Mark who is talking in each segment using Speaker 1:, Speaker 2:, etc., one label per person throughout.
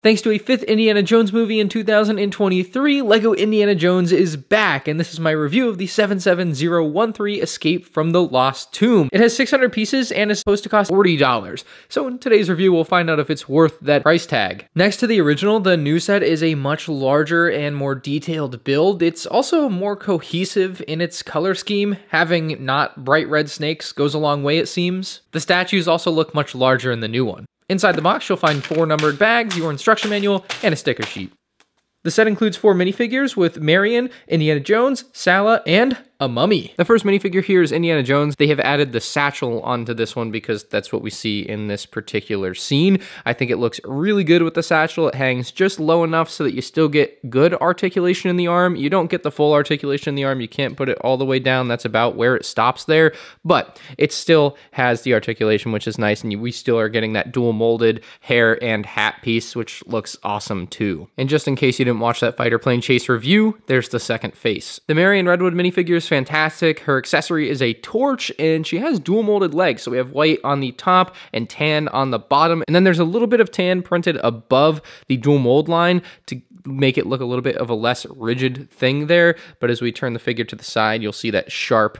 Speaker 1: Thanks to a fifth Indiana Jones movie in 2023, LEGO Indiana Jones is back, and this is my review of the 77013 Escape from the Lost Tomb. It has 600 pieces and is supposed to cost $40, so in today's review we'll find out if it's worth that price tag. Next to the original, the new set is a much larger and more detailed build. It's also more cohesive in its color scheme. Having not bright red snakes goes a long way, it seems. The statues also look much larger in the new one. Inside the box, you'll find 4 numbered bags, your instruction manual, and a sticker sheet. The set includes 4 minifigures with Marion, Indiana Jones, Sala, and a mummy. The first minifigure here is Indiana Jones. They have added the satchel onto this one because that's what we see in this particular scene. I think it looks really good with the satchel. It hangs just low enough so that you still get good articulation in the arm. You don't get the full articulation in the arm. You can't put it all the way down. That's about where it stops there, but it still has the articulation, which is nice, and we still are getting that dual molded hair and hat piece, which looks awesome too. And just in case you didn't watch that fighter plane chase review, there's the second face. The Marion Redwood minifigure is fantastic. Her accessory is a torch, and she has dual molded legs. So we have white on the top and tan on the bottom. And then there's a little bit of tan printed above the dual mold line to make it look a little bit of a less rigid thing there. But as we turn the figure to the side, you'll see that sharp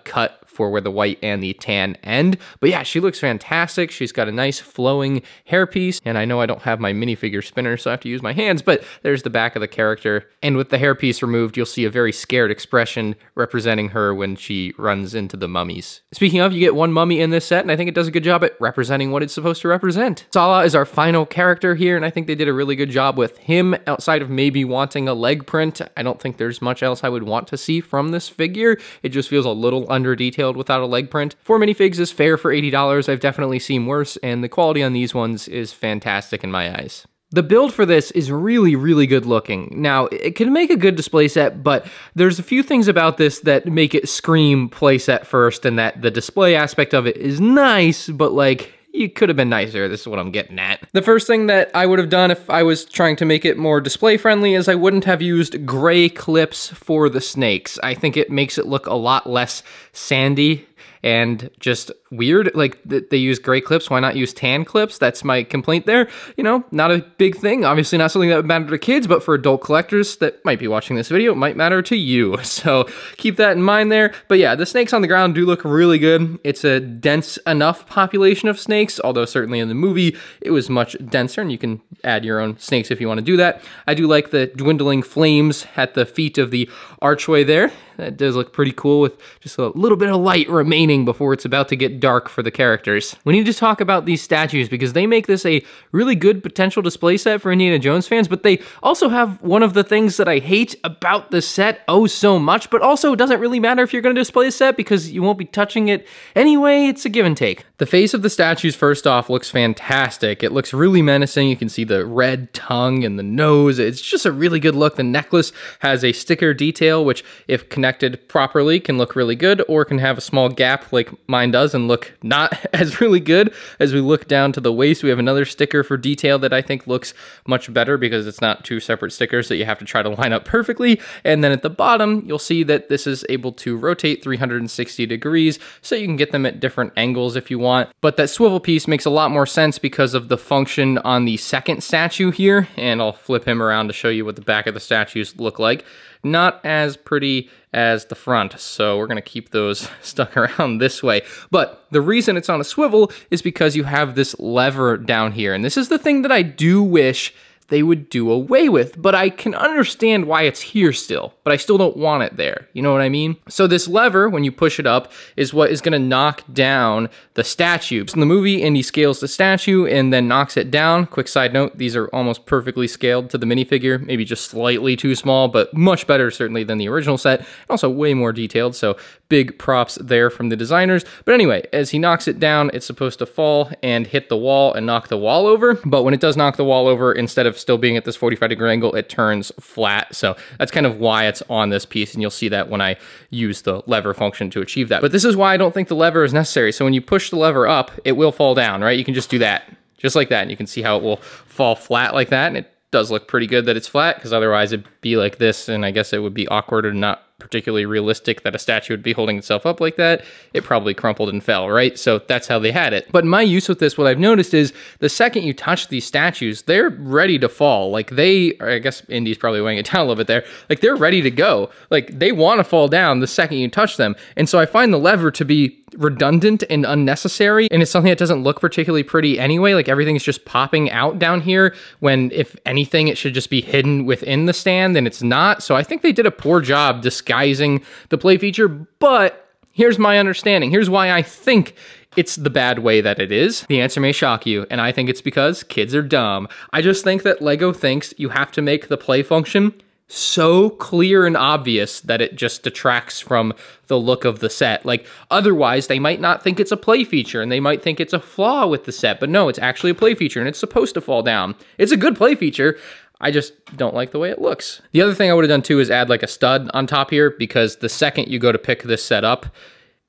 Speaker 1: cut for where the white and the tan end. But yeah, she looks fantastic. She's got a nice flowing hairpiece, and I know I don't have my minifigure spinner, so I have to use my hands, but there's the back of the character. And with the hairpiece removed, you'll see a very scared expression representing her when she runs into the mummies. Speaking of, you get 1 mummy in this set, and I think it does a good job at representing what it's supposed to represent. Sala is our final character here, and I think they did a really good job with him. Outside of maybe wanting a leg print, I don't think there's much else I would want to see from this figure. It just feels a little under detailed without a leg print. 4 minifigs is fair for $80. I've definitely seen worse, and the quality on these ones is fantastic in my eyes. The build for this is really, really good looking. Now, it can make a good display set, but there's a few things about this that make it scream playset first, and that the display aspect of it is nice, but like, you could have been nicer. This is what I'm getting at. The first thing that I would have done if I was trying to make it more display friendly is I wouldn't have used gray clips for the snakes. I think it makes it look a lot less sandy and just weird. Like, they use gray clips, why not use tan clips? That's my complaint there. You know, not a big thing. Obviously not something that would matter to kids, but for adult collectors that might be watching this video, it might matter to you. So keep that in mind there. But yeah, the snakes on the ground do look really good. It's a dense enough population of snakes, although certainly in the movie, it was much denser, and you can add your own snakes if you want to do that. I do like the dwindling flames at the feet of the archway there. That does look pretty cool with just a little bit of light remaining before it's about to get dark for the characters. We need to talk about these statues because they make this a really good potential display set for Indiana Jones fans, but they also have one of the things that I hate about the set oh so much, but also it doesn't really matter if you're going to display a set because you won't be touching it anyway. It's a give and take. The face of the statues, first off, looks fantastic. It looks really menacing. You can see the red tongue and the nose. It's just a really good look. The necklace has a sticker detail, which if connected properly can look really good, or can have a small gap like mine does and look not as really good. As we look down to the waist, we have another sticker for detail that I think looks much better because it's not 2 separate stickers that you have to try to line up perfectly. And then at the bottom, you'll see that this is able to rotate 360 degrees, so you can get them at different angles if you want. But that swivel piece makes a lot more sense because of the function on the second statue here, and I'll flip him around to show you what the back of the statues look like. Not as pretty as the front, so we're gonna keep those stuck around this way. But the reason it's on a swivel is because you have this lever down here, and this is the thing that I do wish they would do away with, but I can understand why it's here still, but I still don't want it there. You know what I mean? So this lever, when you push it up, is what is gonna knock down the statue. So in the movie, Indy scales the statue and then knocks it down. Quick side note, these are almost perfectly scaled to the minifigure, maybe just slightly too small, but much better certainly than the original set, and also way more detailed, so big props there from the designers. But anyway, as he knocks it down, it's supposed to fall and hit the wall and knock the wall over, but when it does knock the wall over, instead of still being at this 45-degree angle, it turns flat. So that's kind of why it's on this piece, and you'll see that when I use the lever function to achieve that. But this is why I don't think the lever is necessary. So when you push the lever up, it will fall down, right? You can just do that, just like that, and you can see how it will fall flat like that, and it does look pretty good that it's flat, because otherwise it'd be like this, and I guess it would be awkward and not particularly realistic that a statue would be holding itself up like that. It probably crumpled and fell, right? So that's how they had it. But my use with this, what I've noticed is the second you touch these statues, they're ready to fall. Like I guess Indy's probably weighing it down a little bit there. Like they're ready to go. Like they want to fall down the second you touch them. And so I find the lever to be redundant and unnecessary, and it's something that doesn't look particularly pretty anyway. Like everything's just popping out down here, when if anything it should just be hidden within the stand, and it's not. So I think they did a poor job disguising the play feature, but here's my understanding. Here's why I think it's the bad way that it is. The answer may shock you, and I think it's because kids are dumb. I just think that LEGO thinks you have to make the play function so clear and obvious that it just detracts from the look of the set. Like otherwise they might not think it's a play feature, and they might think it's a flaw with the set, but no, it's actually a play feature and it's supposed to fall down. It's a good play feature. I just don't like the way it looks. The other thing I would have done too is add like a stud on top here, because the second you go to pick this set up,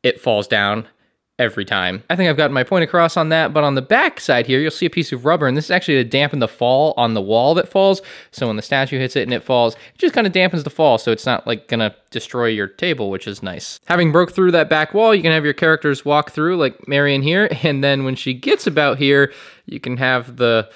Speaker 1: it falls down every time. I think I've gotten my point across on that, but on the back side here, you'll see a piece of rubber, and this is actually to dampen the fall on the wall that falls. So when the statue hits it and it falls, it just kind of dampens the fall, so it's not like gonna destroy your table, which is nice. Having broke through that back wall, you can have your characters walk through like Marion here, and then when she gets about here, you can have the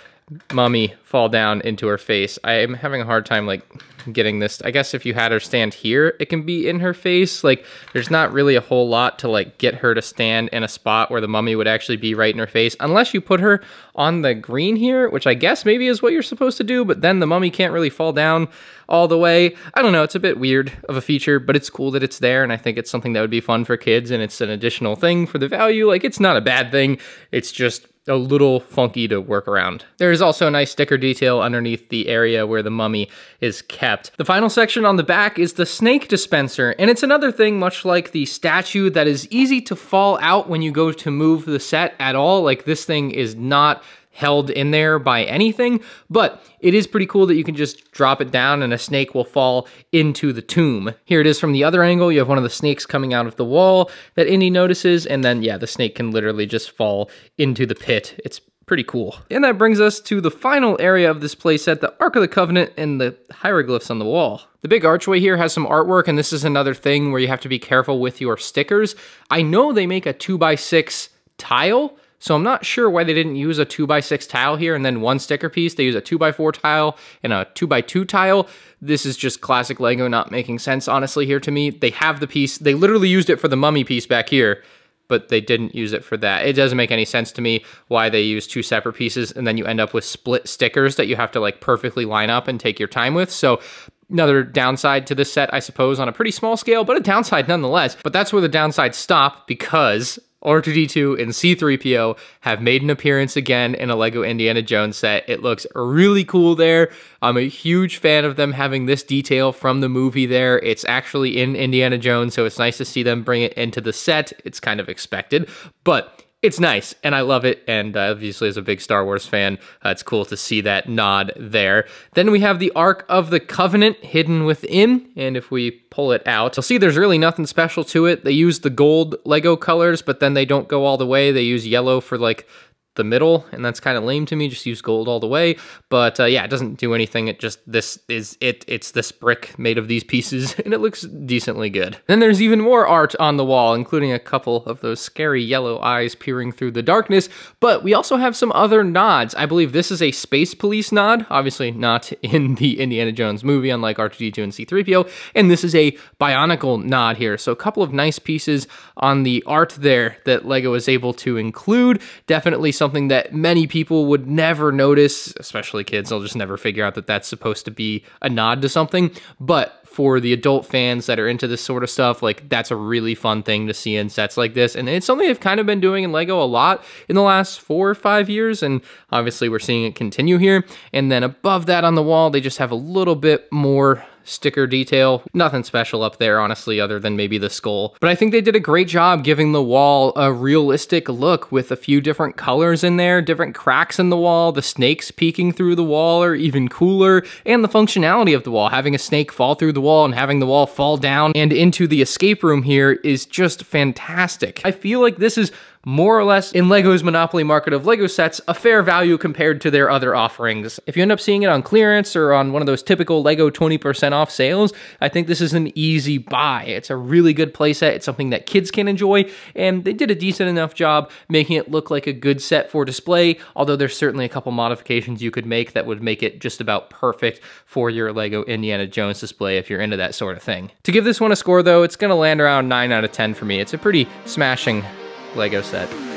Speaker 1: mummy fall down into her face. I am having a hard time like getting this. I guess if you had her stand here, it can be in her face. Like there's not really a whole lot to like get her to stand in a spot where the mummy would actually be right in her face, unless you put her on the green here, which I guess maybe is what you're supposed to do, but then the mummy can't really fall down all the way. I don't know, it's a bit weird of a feature, but it's cool that it's there, and I think it's something that would be fun for kids, and it's an additional thing for the value. Like it's not a bad thing, it's just a little funky to work around. There is also a nice sticker detail underneath the area where the mummy is kept. The final section on the back is the snake dispenser, and it's another thing much like the statue that is easy to fall out when you go to move the set at all. Like this thing is not held in there by anything, but it is pretty cool that you can just drop it down and a snake will fall into the tomb. Here it is from the other angle. You have one of the snakes coming out of the wall that Indy notices, and then yeah, the snake can literally just fall into the pit. It's pretty cool. And that brings us to the final area of this playset, the Ark of the Covenant and the hieroglyphs on the wall. The big archway here has some artwork, and this is another thing where you have to be careful with your stickers. I know they make a 2x6 tile, so I'm not sure why they didn't use a 2x6 tile here and then one sticker piece. They use a 2x4 tile and a 2x2 tile. This is just classic LEGO not making sense, honestly, here to me. They have the piece. They literally used it for the mummy piece back here, but they didn't use it for that. It doesn't make any sense to me why they use two separate pieces and then you end up with split stickers that you have to like perfectly line up and take your time with. So another downside to this set, I suppose, on a pretty small scale, but a downside nonetheless. But that's where the downsides stop, because R2-D2 and C-3PO have made an appearance again in a LEGO Indiana Jones set. It looks really cool there. I'm a huge fan of them having this detail from the movie there. It's actually in Indiana Jones, so it's nice to see them bring it into the set. It's kind of expected, but it's nice, and I love it, and obviously as a big Star Wars fan, it's cool to see that nod there. Then we have the Ark of the Covenant hidden within, and if we pull it out, you'll see there's really nothing special to it. They use the gold LEGO colors, but then they don't go all the way. They use yellow for like the middle, and that's kind of lame to me. Just use gold all the way. But yeah, it doesn't do anything. It just, this is it. It's this brick made of these pieces, and it looks decently good. Then there's even more art on the wall, including a couple of those scary yellow eyes peering through the darkness. But we also have some other nods. I believe this is a Space Police nod, obviously not in the Indiana Jones movie, unlike R2-D2 and C-3PO. And this is a Bionicle nod here. So a couple of nice pieces on the art there that LEGO is able to include. Definitely something that many people would never notice, especially kids. They'll just never figure out that that's supposed to be a nod to something. But for the adult fans that are into this sort of stuff, like that's a really fun thing to see in sets like this. And it's something they've kind of been doing in LEGO a lot in the last 4 or 5 years. And obviously we're seeing it continue here. And then above that on the wall, they just have a little bit more sticker detail. Nothing special up there, honestly, other than maybe the skull. But I think they did a great job giving the wall a realistic look with a few different colors in there, different cracks in the wall, the snakes peeking through the wall are even cooler, and the functionality of the wall. Having a snake fall through the wall and having the wall fall down and into the escape room here is just fantastic. I feel like this is more or less in LEGO's monopoly market of LEGO sets, a fair value compared to their other offerings. If you end up seeing it on clearance or on one of those typical LEGO 20% off sales, I think this is an easy buy. It's a really good playset. It's something that kids can enjoy, and they did a decent enough job making it look like a good set for display, although there's certainly a couple modifications you could make that would make it just about perfect for your LEGO Indiana Jones display if you're into that sort of thing. To give this one a score though, it's gonna land around 9 out of 10 for me. It's a pretty smashing LEGO set.